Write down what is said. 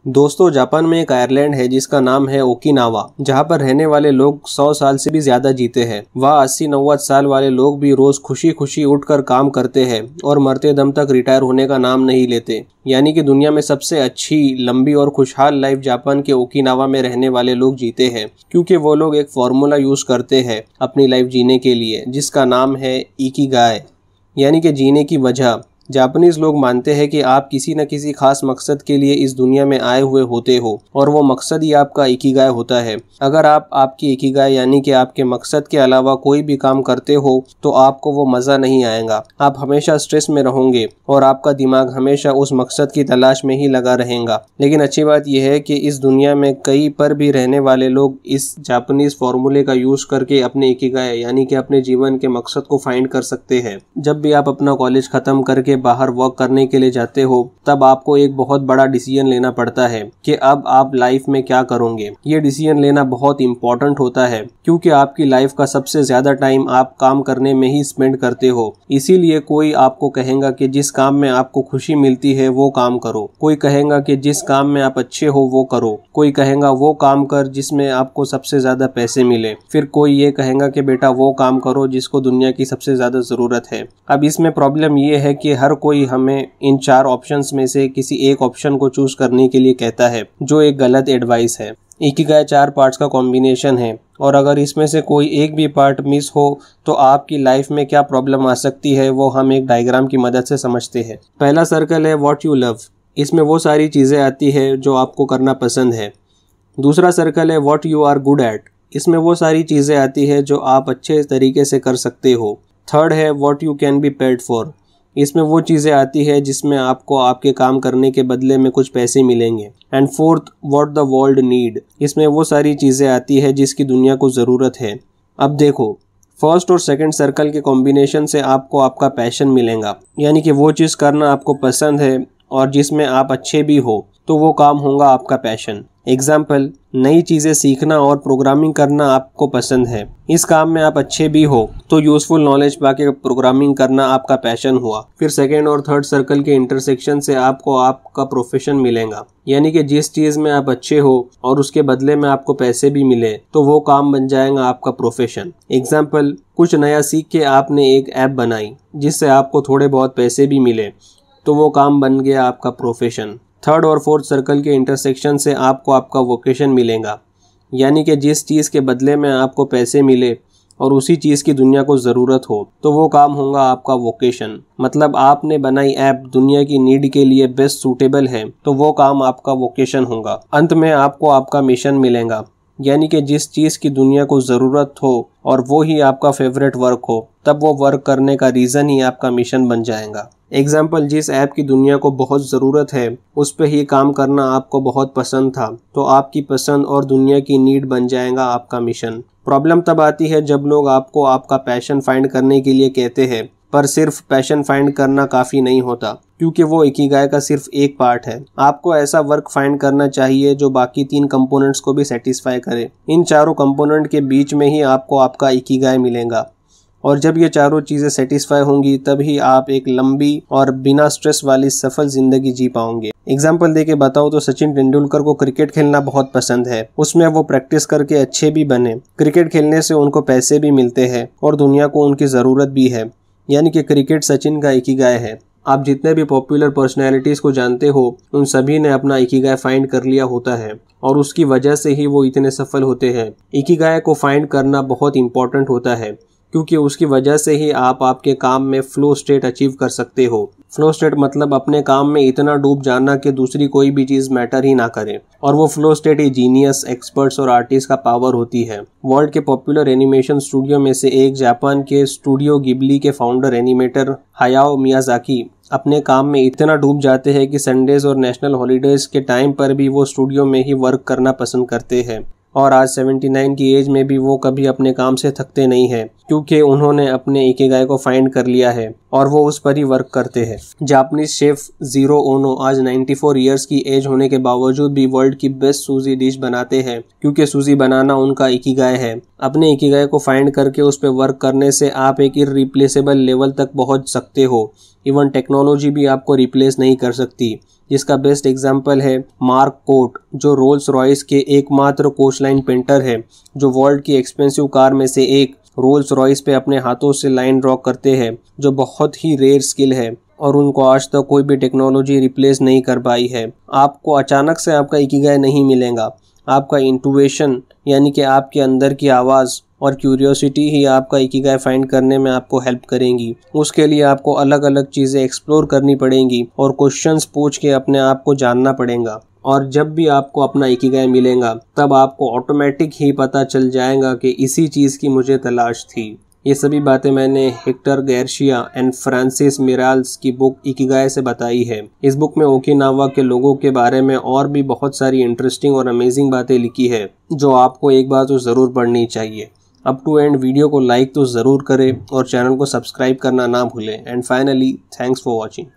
दोस्तों, जापान में एक आइलैंड है जिसका नाम है ओकिनावा, जहां पर रहने वाले लोग 100 साल से भी ज्यादा जीते हैं। वह 80-90 साल वाले लोग भी रोज खुशी खुशी उठकर काम करते हैं और मरते दम तक रिटायर होने का नाम नहीं लेते। यानी कि दुनिया में सबसे अच्छी, लंबी और खुशहाल लाइफ जापान के ओकिनावा में रहने वाले लोग जीते हैं, क्योंकि वो लोग एक फॉर्मूला यूज करते हैं अपनी लाइफ जीने के लिए, जिसका नाम है इकिगाई, यानी कि जीने की वजह। जापानीज लोग मानते हैं कि आप किसी न किसी खास मकसद के लिए इस दुनिया में आए हुए होते हो और वो मकसद ही आपका इकिगाई होता है। अगर आप आपकी इकिगाई यानी कि आपके मकसद के अलावा कोई भी काम करते हो तो आपको वो मज़ा नहीं आएगा। आप हमेशा स्ट्रेस में रहोगे और आपका दिमाग हमेशा उस मकसद की तलाश में ही लगा रहेगा। लेकिन अच्छी बात यह है कि इस दुनिया में कहीं पर भी रहने वाले लोग इस जापानीज फॉर्मूले का यूज करके अपने इकिगाई यानी कि अपने जीवन के मकसद को फाइंड कर सकते हैं। जब भी आप अपना कॉलेज खत्म करके बाहर वर्क करने के लिए जाते हो, तब आपको एक बहुत बड़ा डिसीजन लेना पड़ता है कि अब आप लाइफ में क्या करोगे। ये डिसीजन लेना बहुत इंपॉर्टेंट होता है, क्योंकि आपकी लाइफ का सबसे ज्यादा टाइम आप काम करने में ही स्पेंड करते हो। इसीलिए कोई आपको कहेगा कि जिस काम में आपको खुशी मिलती है वो काम करो, कोई कहेगा कि जिस काम में आप अच्छे हो वो करो, कोई कहेगा वो काम कर जिसमें आपको सबसे ज्यादा पैसे मिले, फिर कोई ये कहेगा कि बेटा वो काम करो जिसको दुनिया की सबसे ज्यादा जरूरत है। अब इसमें प्रॉब्लम ये है कि हर कोई हमें इन 4 ऑप्शंस में से किसी एक ऑप्शन को चूज करने के लिए कहता है, जो एक गलत एडवाइस है। इकिगाई 4 पार्ट्स का कॉम्बिनेशन है और अगर इसमें से कोई एक भी पार्ट मिस हो तो आपकी लाइफ में क्या प्रॉब्लम आ सकती है वो हम एक डायग्राम की मदद से समझते हैं। पहला सर्कल है व्हाट यू लव। इसमें वो सारी चीज़ें आती है जो आपको करना पसंद है। दूसरा सर्कल है what you are good at. इसमें वो सारी चीज़ें आती है जो आप अच्छे तरीके से कर सकते हो। थर्ड है what you can be paid for. इसमें वो चीज़ें आती है जिसमें आपको आपके काम करने के बदले में कुछ पैसे मिलेंगे। And fourth what the world need. इसमें वो सारी चीज़ें आती है जिसकी दुनिया को ज़रूरत है। अब देखो, फर्स्ट और सेकंड सर्कल के कॉम्बिनेशन से आपको आपका पैशन मिलेगा, यानी कि वो चीज़ करना आपको पसंद है और जिसमें आप अच्छे भी हो, तो वो काम होगा आपका पैशन। एग्जाम्पल, नई चीज़ें सीखना और प्रोग्रामिंग करना आपको पसंद है, इस काम में आप अच्छे भी हो, तो यूजफुल नॉलेज पाके प्रोग्रामिंग करना आपका पैशन हुआ। फिर सेकेंड और थर्ड सर्कल के इंटरसेक्शन से आपको आपका प्रोफेशन मिलेगा, यानी कि जिस चीज़ में आप अच्छे हो और उसके बदले में आपको पैसे भी मिले तो वो काम बन जाएगा आपका प्रोफेशन। एग्जाम्पल, कुछ नया सीख के आपने एक ऐप बनाई जिससे आपको थोड़े बहुत पैसे भी मिले, तो वो काम बन गया आपका प्रोफेशन। थर्ड और फोर्थ सर्कल के इंटरसेक्शन से आपको आपका वोकेशन मिलेगा, यानी कि जिस चीज़ के बदले में आपको पैसे मिले और उसी चीज़ की दुनिया को ज़रूरत हो, तो वो काम होगा आपका वोकेशन। मतलब आपने बनाई ऐप दुनिया की नीड के लिए बेस्ट सूटेबल है, तो वो काम आपका वोकेशन होगा। अंत में आपको आपका मिशन मिलेगा, यानी कि जिस चीज़ की दुनिया को ज़रूरत हो और वो ही आपका फेवरेट वर्क हो, तब वो वर्क करने का रीज़न ही आपका मिशन बन जाएगा। एग्जाम्पल, जिस ऐप की दुनिया को बहुत ज़रूरत है उस पर ही काम करना आपको बहुत पसंद था, तो आपकी पसंद और दुनिया की नीड बन जाएगा आपका मिशन। प्रॉब्लम तब आती है जब लोग आपको आपका पैशन फाइंड करने के लिए कहते हैं, पर सिर्फ पैशन फाइंड करना काफ़ी नहीं होता, क्योंकि वो इकिगाई का सिर्फ एक पार्ट है। आपको ऐसा वर्क फाइंड करना चाहिए जो बाकी 3 कंपोनेंट्स को भी सेटिस्फाई करे। इन चारों कंपोनेंट के बीच में ही आपको आपका इकिगाई मिलेगा, और जब ये चारों चीज़ें सेटिस्फाई होंगी तभी आप एक लंबी और बिना स्ट्रेस वाली सफल जिंदगी जी पाओगे। एग्जाम्पल देके बताओ तो सचिन तेंदुलकर को क्रिकेट खेलना बहुत पसंद है, उसमें वो प्रैक्टिस करके अच्छे भी बने। क्रिकेट खेलने से उनको पैसे भी मिलते हैं और दुनिया को उनकी ज़रूरत भी है, यानी कि क्रिकेट सचिन का इकिगाई है। आप जितने भी पॉपुलर पर्सनैलिटीज़ को जानते हो, उन सभी ने अपना इकिगाई फाइंड कर लिया होता है और उसकी वजह से ही वो इतने सफल होते हैं। इकिगाई को फाइंड करना बहुत इंपॉर्टेंट होता है, क्योंकि उसकी वजह से ही आप आपके काम में फ्लो स्टेट अचीव कर सकते हो। फ्लो स्टेट मतलब अपने काम में इतना डूब जाना कि दूसरी कोई भी चीज़ मैटर ही ना करे, और वो फ्लो स्टेट ही जीनियस, एक्सपर्ट्स और आर्टिस्ट का पावर होती है। वर्ल्ड के पॉपुलर एनिमेशन स्टूडियो में से एक जापान के स्टूडियो गिबली के फाउंडर एनिमेटर हायाओ मियाजाकी अपने काम में इतना डूब जाते हैं कि संडेज और नेशनल हॉलीडेज के टाइम पर भी वो स्टूडियो में ही वर्क करना पसंद करते हैं, और आज 79 की एज में भी वो कभी अपने काम से थकते नहीं हैं, क्योंकि उन्होंने अपने इकिगाई को फाइंड कर लिया है और वो उस पर ही वर्क करते हैं। जापानीज शेफ जीरो ओनो आज 94 इयर्स की एज होने के बावजूद भी वर्ल्ड की बेस्ट सूजी डिश बनाते हैं, क्योंकि सूजी बनाना उनका इकिगाई है। अपने इकिगाई को फाइंड करके उस पर वर्क करने से आप एक इररिप्लेसेबल लेवल तक पहुंच सकते हो। इवन टेक्नोलॉजी भी आपको रिप्लेस नहीं कर सकती। जिसका बेस्ट एग्जाम्पल है मार्क कोट, जो रोल्स रॉयस के एकमात्र कोचलाइन पेंटर है, जो वर्ल्ड की एक्सपेंसिव कार में से एक रोल्स रॉयस पे अपने हाथों से लाइन ड्रॉ करते हैं, जो बहुत ही रेयर स्किल है और उनको आज तक कोई भी टेक्नोलॉजी रिप्लेस नहीं कर पाई है। आपको अचानक से आपका इकिगाई नहीं मिलेगा। आपका इंटुइशन यानी कि आपके अंदर की आवाज़ और क्यूरियोसिटी ही आपका इकिगाई फाइंड करने में आपको हेल्प करेंगी। उसके लिए आपको अलग अलग चीज़ें एक्सप्लोर करनी पड़ेंगी और क्वेश्चंस पूछ के अपने आप को जानना पड़ेगा। और जब भी आपको अपना इकिगाई मिलेगा तब आपको ऑटोमेटिक ही पता चल जाएगा कि इसी चीज़ की मुझे तलाश थी। ये सभी बातें मैंने हेक्टर गार्सिया एंड फ्रांसिस मिराल्स की बुक इकिगाई से बताई है। इस बुक में ओकिनावा के लोगों के बारे में और भी बहुत सारी इंटरेस्टिंग और अमेजिंग बातें लिखी है, जो आपको एक बार तो ज़रूर पढ़नी चाहिए। अप टू एंड वीडियो को लाइक तो ज़रूर करें और चैनल को सब्सक्राइब करना ना भूलें। And finally thanks for watching.